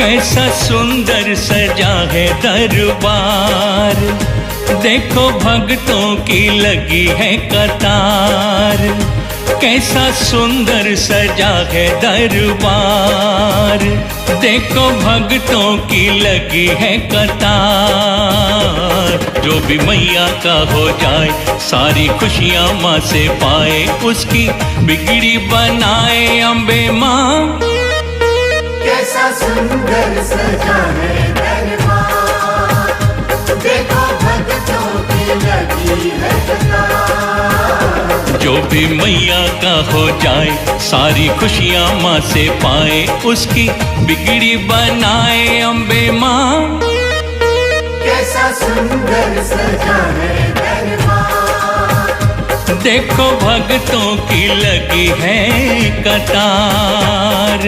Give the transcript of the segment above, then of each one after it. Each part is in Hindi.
कैसा सुंदर सजा है दरबार, देखो भक्तों की लगी है कतार। कैसा सुंदर सजा है दरबार, देखो भक्तों की लगी है कतार। जो भी मैया का हो जाए सारी खुशियाँ माँ से पाए, उसकी बिगड़ी बनाए अम्बे माँ। कैसा सुंदर सजा है दरबार, देखो भक्तों की लगी है कतार। जो भी मैया का हो जाए सारी खुशियाँ माँ से पाए, उसकी बिगड़ी बनाए अम्बे माँ। कैसा सुंदर सजा है दरबार, देखो भक्तों की लगी है कतार।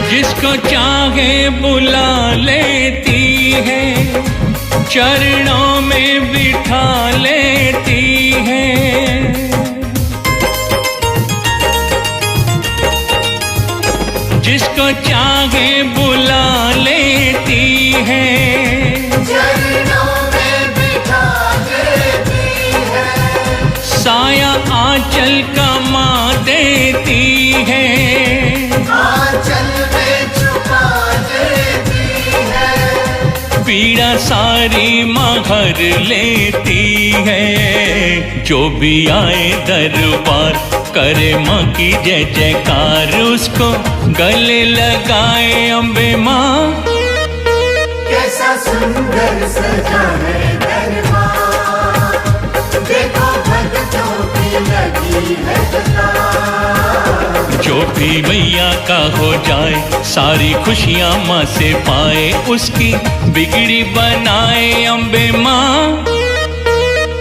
जिसको चाहे बुला लेती है, चरणों में बिठा लेती है। जिसको चाहे बुला लेती है, चरणों में बिठा लेती है। साया आंचल का माँ देती है, आंचल में छुपा देती है। पीड़ा सारी माँ घर लेती है। जो भी आए दरबार करे माँ की जय जयकार, उसको गले लगाए अम्बे माँ। कैसा सुंदर सजा है दरबार, देखो भक्तों की लगी है कतार। जो भी मैया का हो जाए सारी खुशियाँ माँ से पाए, उसकी बिगड़ी बनाए अम्बे माँ।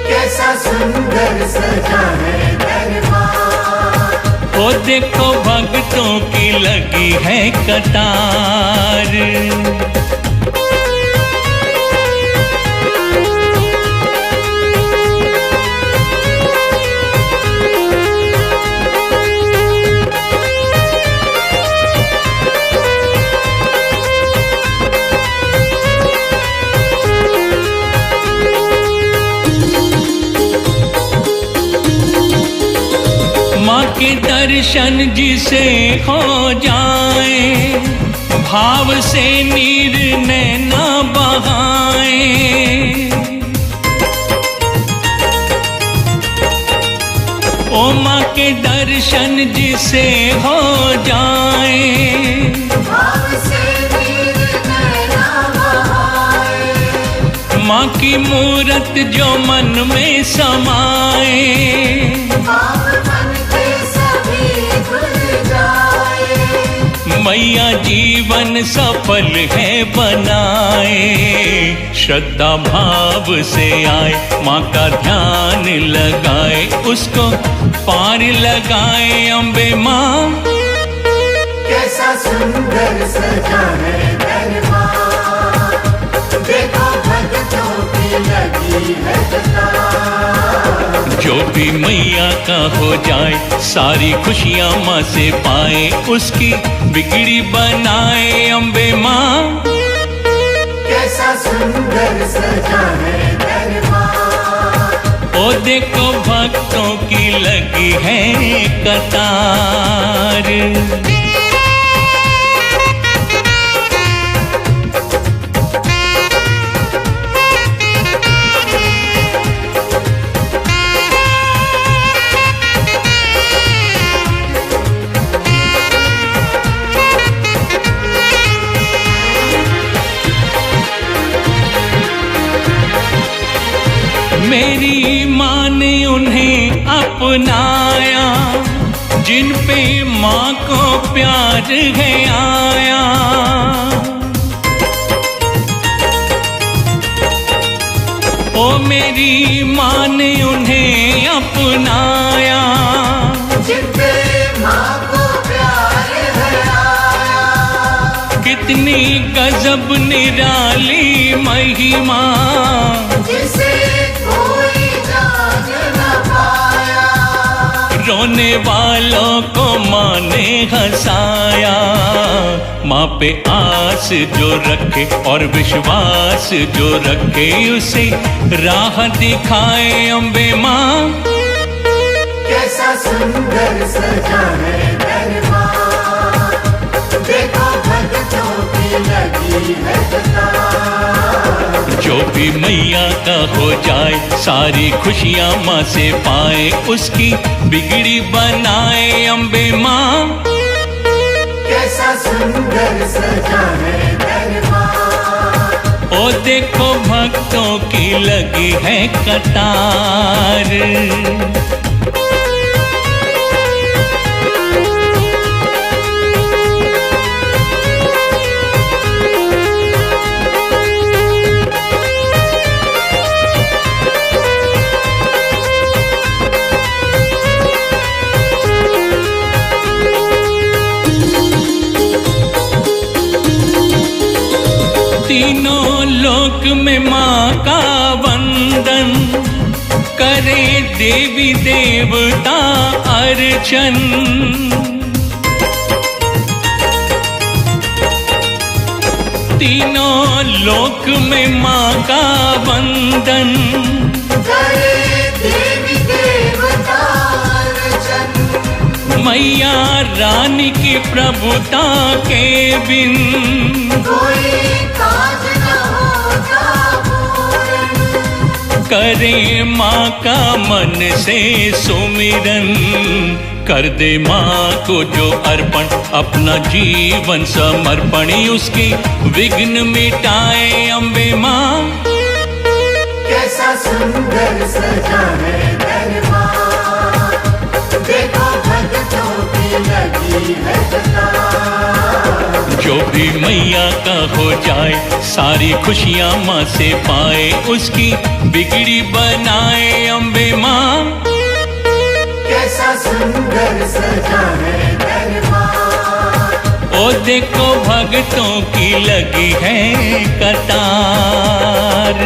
कैसा सुंदर सजा है दरबार, ओ देखो भक्तों की लगी है कतार। माँ के दर्शन जिसे हो जाए, भाव से नीर नैना बहाए। ओ माँ के दर्शन जिसे हो जाए, भाव से नीर नैना बहाए। माँ की मूरत जो मन में समाए, भाव मन के सभी खुल जाए। मैया जीवन सफल है बनाए। श्रद्धा भाव से आए माँ का ध्यान लगाए, उसको पार लगाए अम्बे माँ। कैसा सुंदर सजा है दरबार, देखो भक्तों की लगी है कतार। जो भी मैया का हो जाए सारी खुशियाँ माँ से पाए, उसकी बिगड़ी बनाए अम्बे माँ। कैसा सुंदर सजा है दरबार, ओ देखो भक्तों की लगी है कतार। मेरी माँ ने उन्हें अपनाया, जिन पे माँ को प्यार है आया। ओ मेरी मेरी माँ ने उन्हें अपनाया, जिनपे माँ को प्यार है आया। कितनी गजब निराली महिमा, जिसे कोई जान न पाया। रोने वालों को माँ ने हंसाया। माँ पे आस जो रखे और विश्वास जो रखे, उसे राह दिखाए अम्बे माँ। कैसा सुंदर सजा है दरबार, देखो भक्तों की लगी है कतार। जो भी मैया का हो जाए, सारी खुशियाँ माँ से पाए, उसकी बिगड़ी बनाए अम्बे माँ। कैसा सुंदर सजा है दरबार, ओ देखो भक्तों की लगी है कतार। तीनों लोक में माँ का वंदन करे, देवी देवता अर्चन। तीनों लोक में माँ का वंदन करे देवी देवता अर्चन। मैया रानी की प्रभुता के बिन कोई काज न होता पूर्ण। करे माँ का मन से सुमिरन, कर दे माँ को जो अर्पण, अपना जीवन समर्पण, उसकी विघ्न मिटाए अम्बे माँ। कैसा सुंदर सजा है दरबार, देखो भक्तों की लगी है कतार। जो भी मैया का हो जाए, सारी खुशियाँ माँ से पाए, उसकी बिगड़ी बनाए अम्बे माँ। कैसा सुंदर सजा है दरबार, ओ देखो भक्तों की लगी है कतार।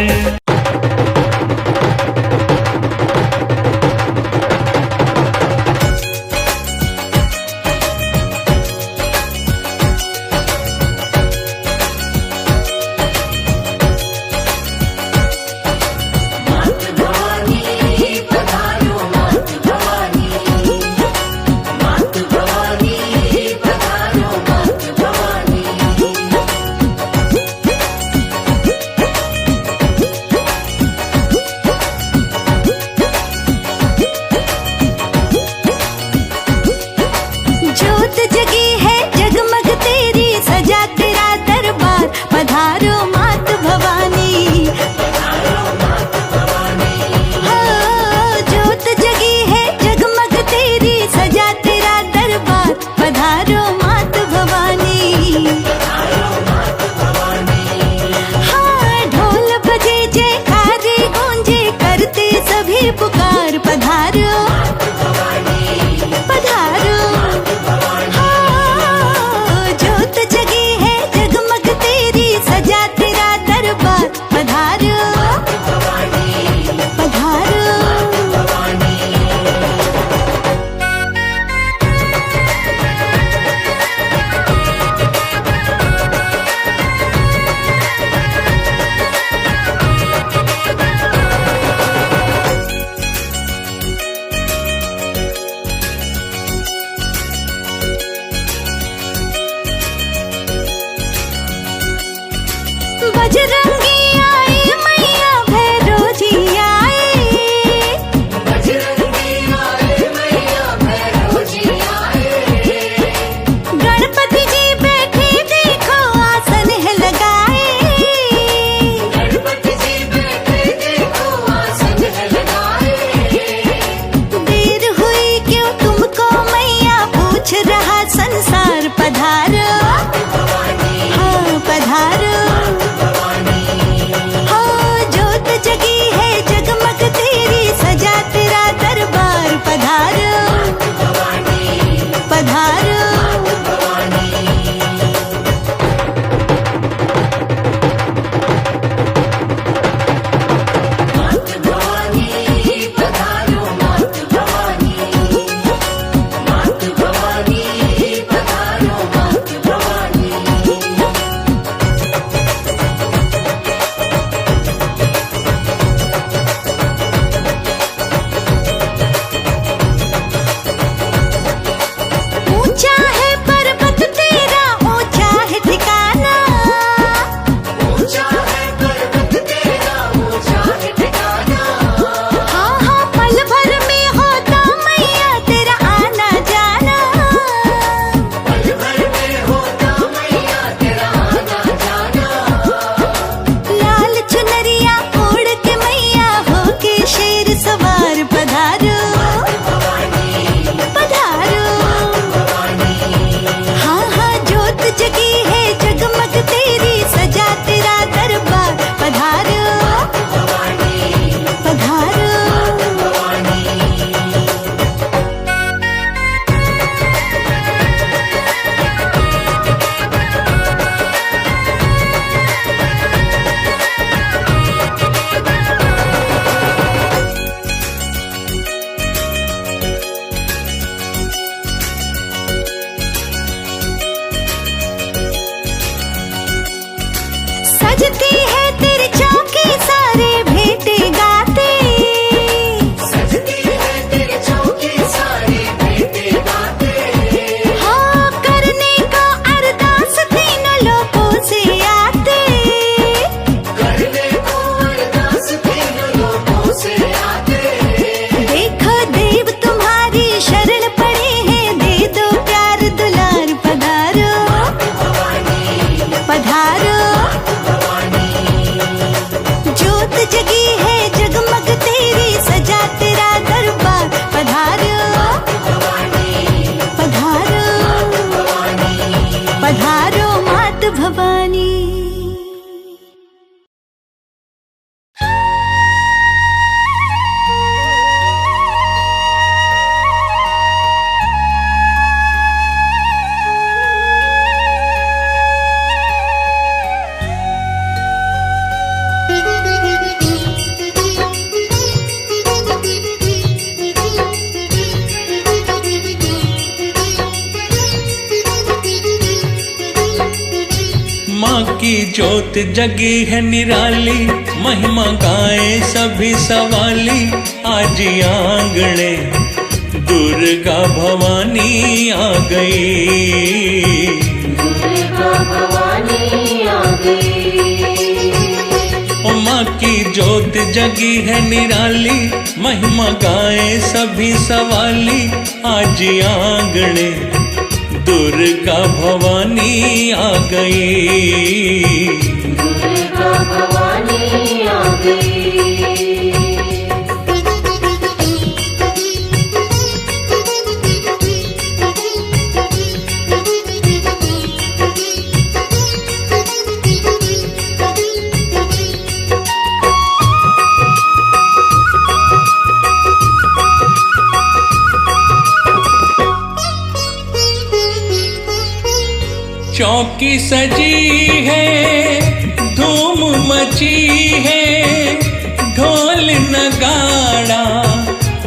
की ज्योत जगी है निराली, महिमा गाए सभी सवाली। आज आंगणे दुर्गा भवानी आ गई, दुर्गा भवानी आ गई। माँ की ज्योत जगी है निराली, महिमा गाए सभी सवाली। आज आंगणे दुर्गा भवानी आ गई, दुर्गा भवानी आ गई। चौकी सजी है, धूम मची है, ढोल नगाड़ा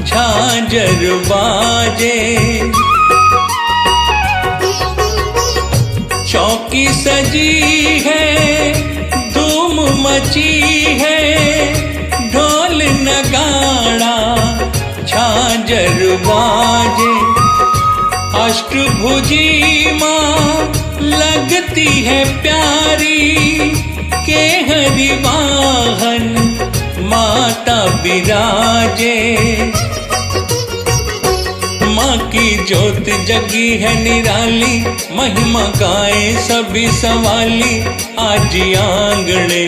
झांझर बाजे। चौकी सजी है, धूम मची है, ढोल नगाड़ा झांझर बाजे। अष्टभुजी माँ लगती है प्यारी, के हरि वाहन माता विराजे। माँ की ज्योत जगी है निराली, महिमा गाए सभी सवाली। आज आंगणे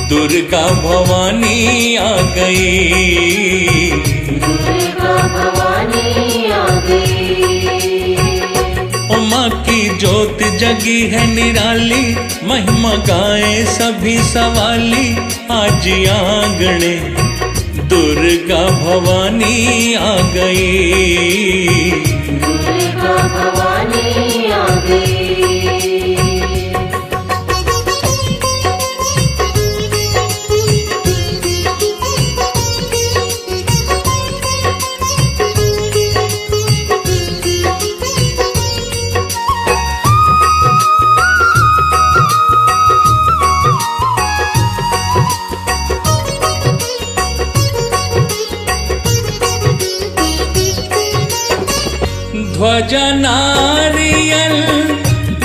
दुर्गा भवानी आ गई, दुर्गा भवानी आ गई। माँ की ज्योत जगी है निराली, महिमा गाए सभी सवाली। आज आंगणे दुर्गा भवानी आ गई, दुर्गा भवानी आ गई। ध्वजा नारियल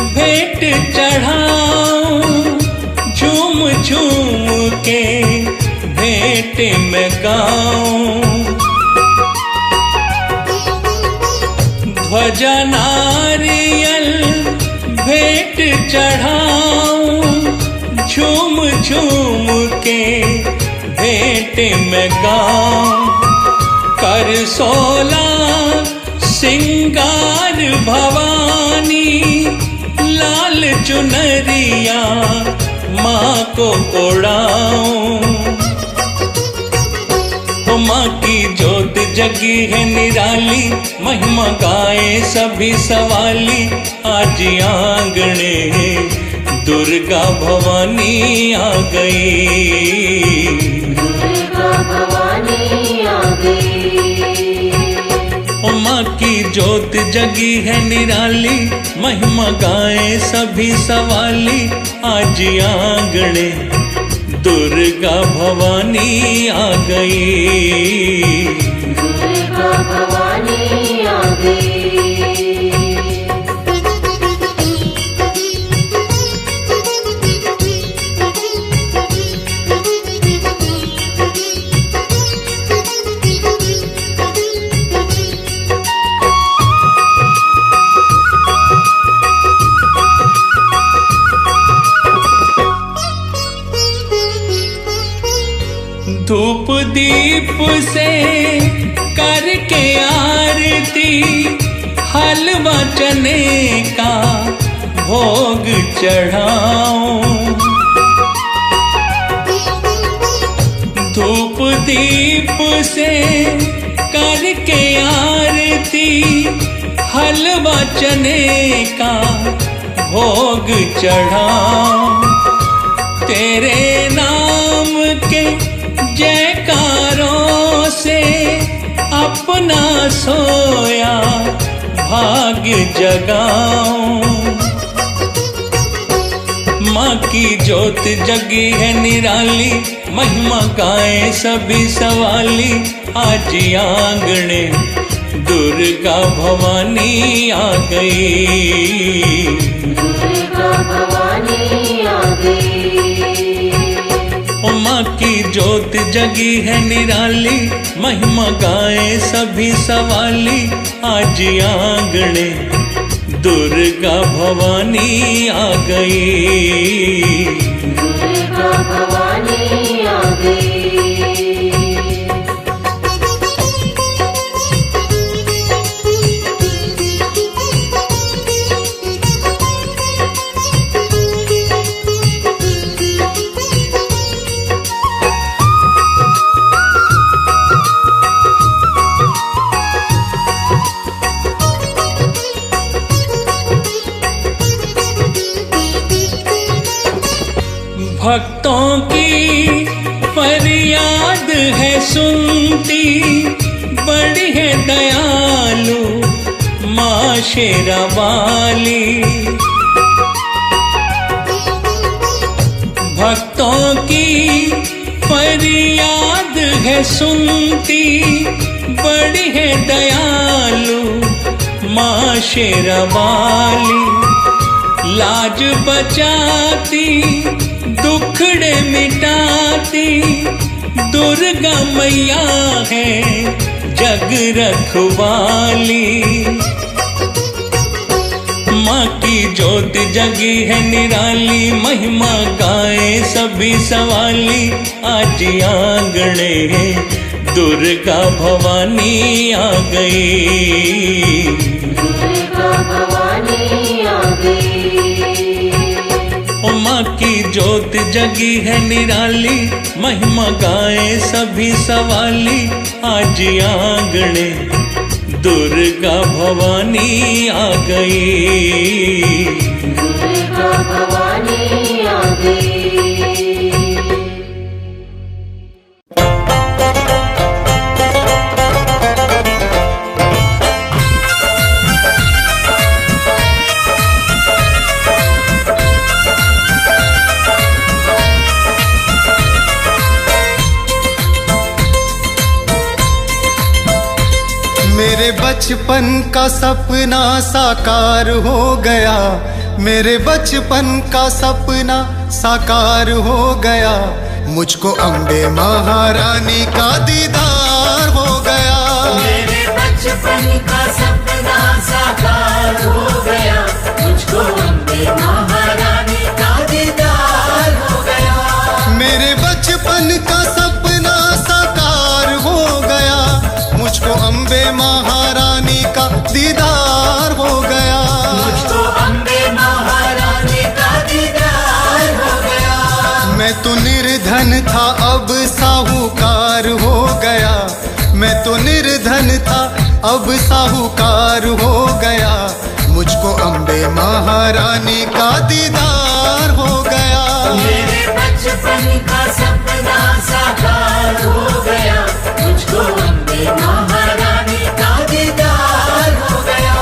भेंट चढ़ाऊं, झूम झूम के भेंट में गाऊं। ध्वजा नारियल भेंट चढ़ाऊं, झूम झूम के भेंट में गाऊं। कर सोला सिंगार भवानी, लाल चुनरिया माँ को ओढ़ाऊं। माँ की ज्योत जगी है निराली, महिमा गाए सभी सवाली। आज आंगणे दुर्गा भवानी आ गई, दुर्गा भवानी आ गई। माँ की ज्योत जगी है निराली, महिमा गाए सभी सवाली। आज आंगणे दुर्गा भवानी आ गई, दुर्गा भवानी आ गई। धूप दीप से करके आरती, हलवा चने का भोग चढ़ाऊं। धूप दीप से करके आरती, हलवा चने का भोग चढ़ाऊं। तेरे नाम के जयकारों से अपना सोया भाग्य जगाऊं। माँ की ज्योत जगी है निराली, महिमा गाए सभी सवाली। आज आंगणे दुर्गा भवानी आ गई, दुर्गा भवानी आ गई। माँ की ज्योत जगी है निराली, महिमा गाए सभी सवाली। आज आंगणे दुर्गा भवानी आ गई, दुर्गा भवानी आ गई। भक्तों की फरियाद है सुनती, बड़ी है दयालु माँ शेरा वाली। भक्तों की फरियाद है सुनती, बड़ी है दयालु माँ शेरा वाली। लाज बचाती दुखड़े मिटाती, दुर्गा मैया है जग रखवाली। माँ की ज्योत जगी है निराली, महिमा गाए सभी सवाली। आज आंगणे दुर्गा भवानी आ गई, दुर्गा भवानी आ गई। माँ की ज्योत जगी है निराली, महिमा गाए सभी सवाली। आज आंगणे दुर्गा भवानी आ गई, दुर्गा भवानी आ गई। मेरे बचपन का सपना साकार हो गया, मेरे बचपन का सपना साकार हो गया। मुझको अम्बे महारानी का दीदार हो गया। मेरे बचपन का सपना साकार हो गया, मुझको अम्बे महारानी का दीदार हो गया। मेरे बचपन का सपना साकार हो गया, मुझको अम्बे महारानी का दीदार हो गया। मुझको अम्बे महारानी का दीदार हो गया। मैं तो निर्धन था अब साहूकार हो गया, मैं तो निर्धन था अब साहूकार हो गया। मुझको अम्बे महारानी का दीदार हो गया। मेरे बचपन का सपना साकार हो गया, मुझको अम्बे महारानी का दीदार हो गया।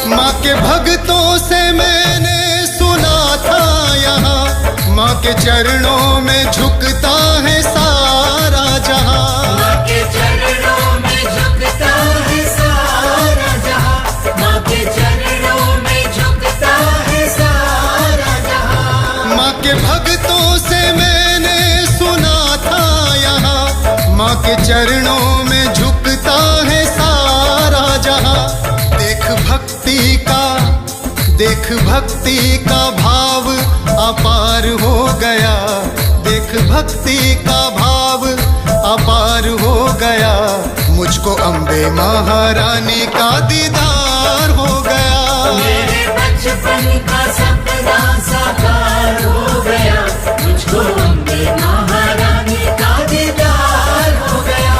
माँ के भक्तों से मैंने सुना था यहाँ, माँ के चरणों में झुकता है सारा जहाँ। माँ के चरणों में झुकता है सारा जहाँ, माँ के चरणों में झुकता है सारा जहाँ। माँ के भक्तों से मैंने सुना था यहाँ, माँ के चरणों में झुकता है सारा जहाँ। देख भक्ति का भाव अपार हो गया, देख भक्ति का भाव अपार हो गया। मुझको अम्बे महारानी का दीदार हो गया। मेरे बचपन का सपना साकार हो गया, मुझको अम्बे महारानी का दीदार हो गया।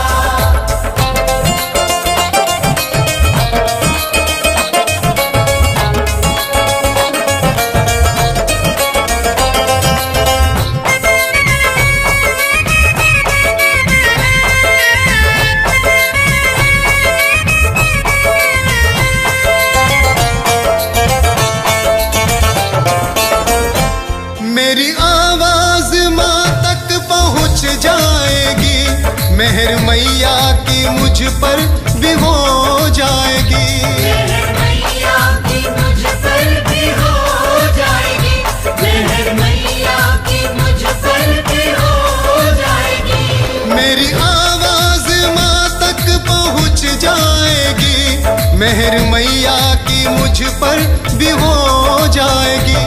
मेहर मैया की मुझ पर भी हो जाएगी। मेहर मैया की मुझ पर भी हो जाएगी, मेहर मैया की मुझ पर भी हो जाएगी। मेरी आवाज माँ तक पहुँच जाएगी, मेहर मैया की मुझ पर भी हो जाएगी।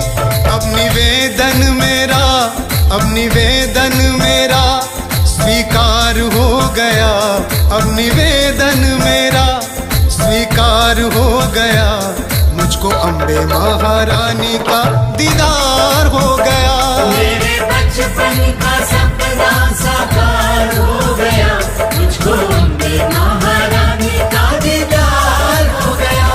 अब निवेदन मेरा स्वीकार हो गया, अब निवेदन मेरा स्वीकार हो गया। मुझको अम्बे महारानी का दीदार हो गया। मेरे बचपन का सपना साकार हो गया, मुझको अम्बे महारानी का दीदार हो गया।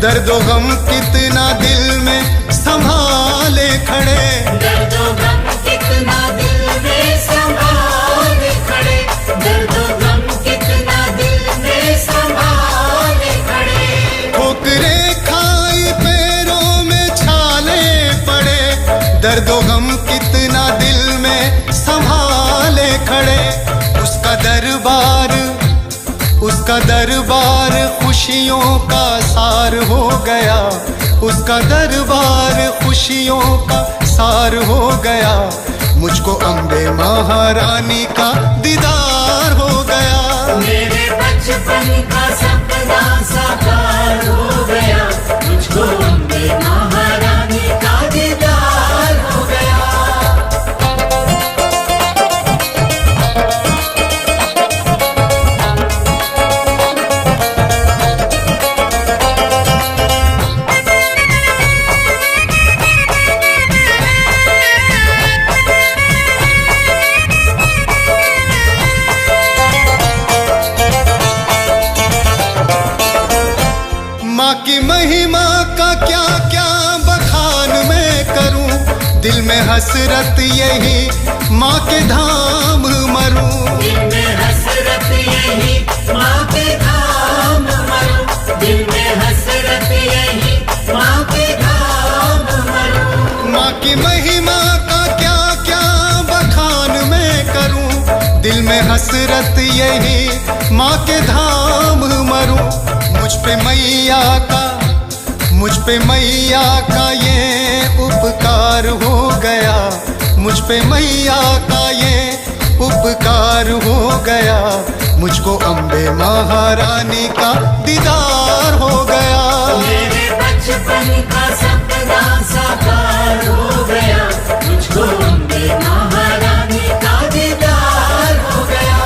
दर्दो गम कितना दिल में संभाले खड़े, दर्दो गम कितना दिल में संभाले खड़े, दर्दो गम कितना दिल में संभाले खड़े। ठोकरे खाई पैरों में छाले पड़े, दर्दो गम कितना दिल में संभाले खड़े। उसका दरबार खुशियों का सार हो गया, उसका दरबार खुशियों का सार हो गया। मुझको अम्बे महारानी का दीदार हो गया। मेरे बचपन का सपना साकार हो गया, मुझको अम्बे महारानी का दीदार हो गया। माँ की महिमा का क्या क्या बखान मैं करूं, दिल में हसरत यही माँ के धाम मरूं। दिल में हसरत यही माँ के धाम मरूं, दिल में हसरत यही माँ के धाम मरूं। माँ की महिमा का क्या क्या बखान मैं करूं, दिल में हसरत यही माँ के धाम मरूं। मुझ पे मैया का ये उपकार हो गया, मुझ पे मैया का ये उपकार हो गया। मुझको अम्बे महारानी का दीदार हो गया। मेरे बचपन का सपना साकार हो गया, मुझको अम्बे महारानी का दीदार हो गया।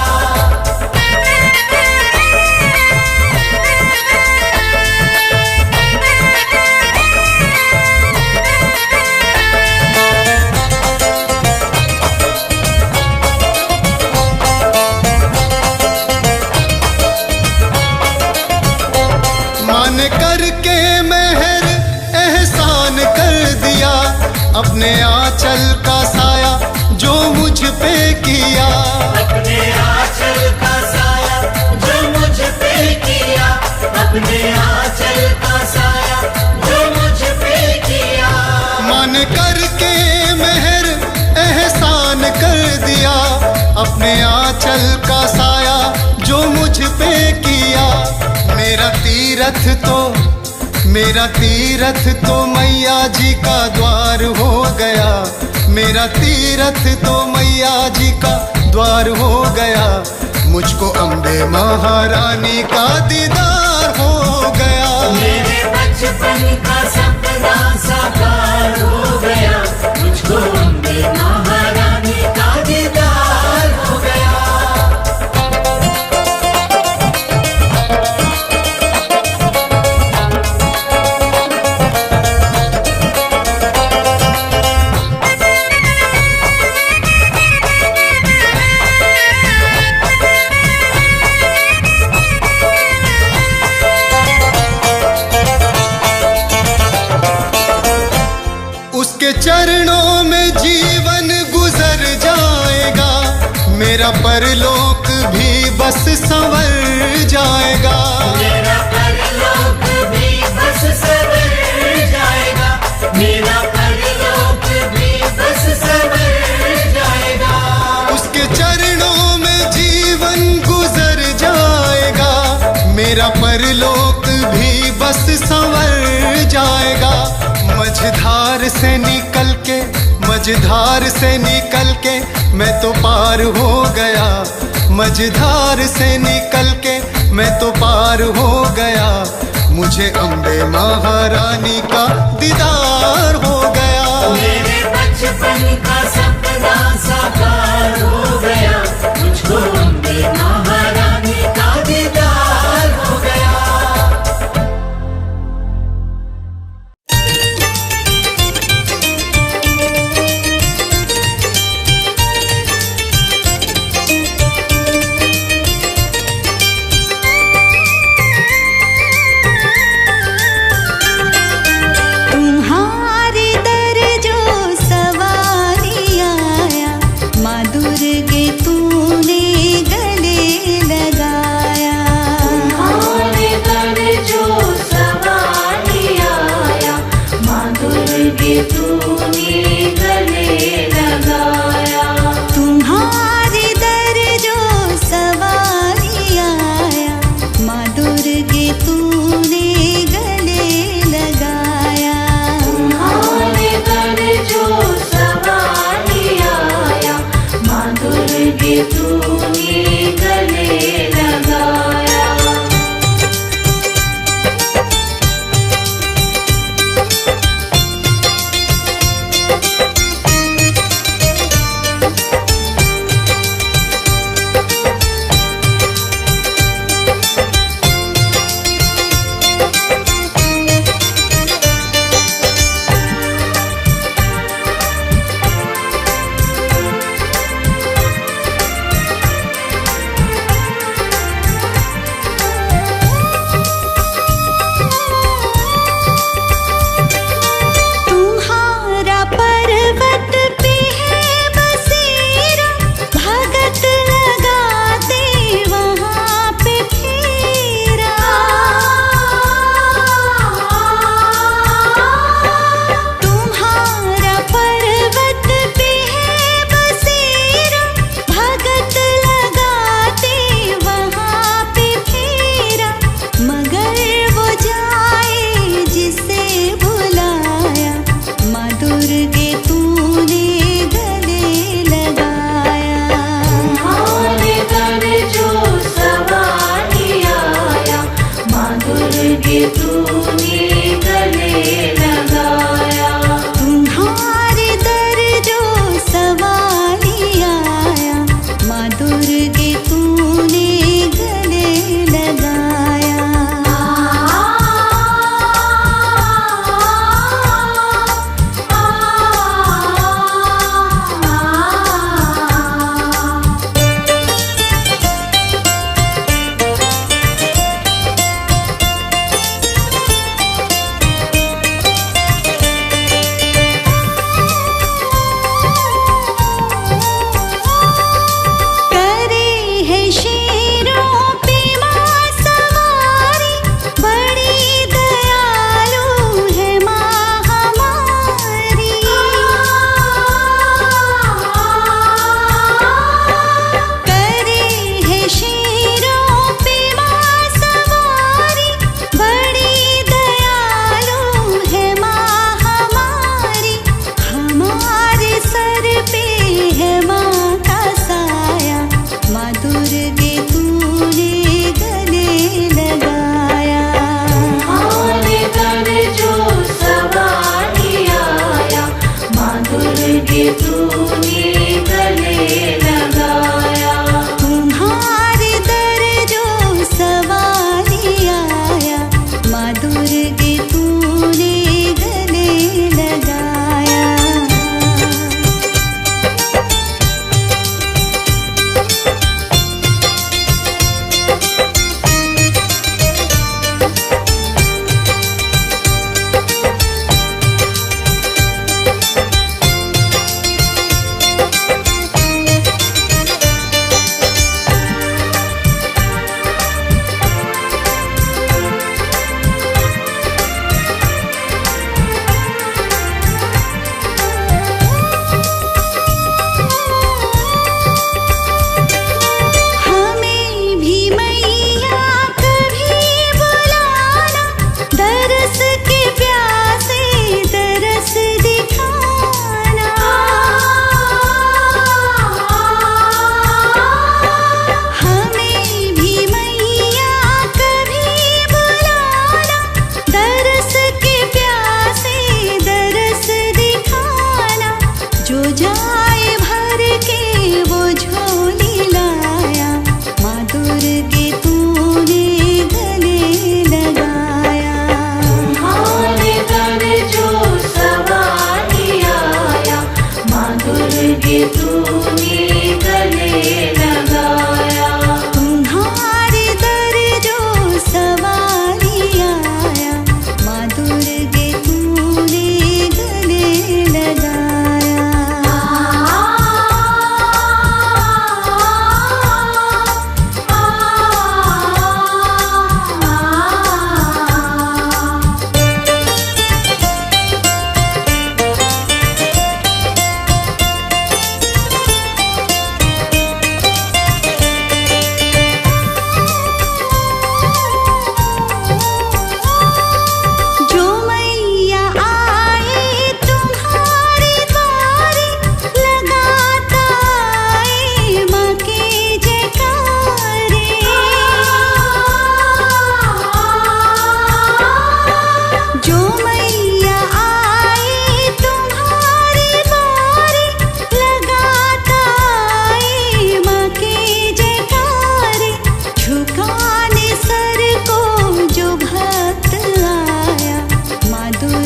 मान करके मेहर एहसान कर दिया, अपने आंचल का साया जो मुझ पे किया। अपने आंचल का साया जो मुझ पे किया, अपने आंचल का साया जो मुझ पे किया। मान करके मेहर एहसान कर दिया, अपने आंचल का साया जो मुझ पे किया। मेरा तीरथ तो मैया जी का द्वार हो गया, मेरा तीरथ तो मैया जी का द्वार हो गया। मुझको अम्बे महारानी का दीदार हो गया। मेरे बचपन का सपना साकार हो गया, मुझको अम्बे महारानी का दीदार हो गया। चरणों में जीवन गुजर जाएगा, मेरा परलोक भी बस संवर जाएगा। मेरा परलोक भी बस संवर जाएगा, मेरा परलोक भी बस संवर जाएगा। उसके चरणों में जीवन गुजर जाएगा, मेरा परलोक भी बस संवर जाएगा। मझधार से निकल के, मझधार से निकल के मैं तो पार हो गया, मझधार से निकल के मैं तो पार हो गया। मुझे अम्बे महारानी का दीदार हो गया। मेरे बचपन का सपना साकार हो गया, मुझको अम्बे महारानी का दीदार हो गया।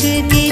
जिंदगी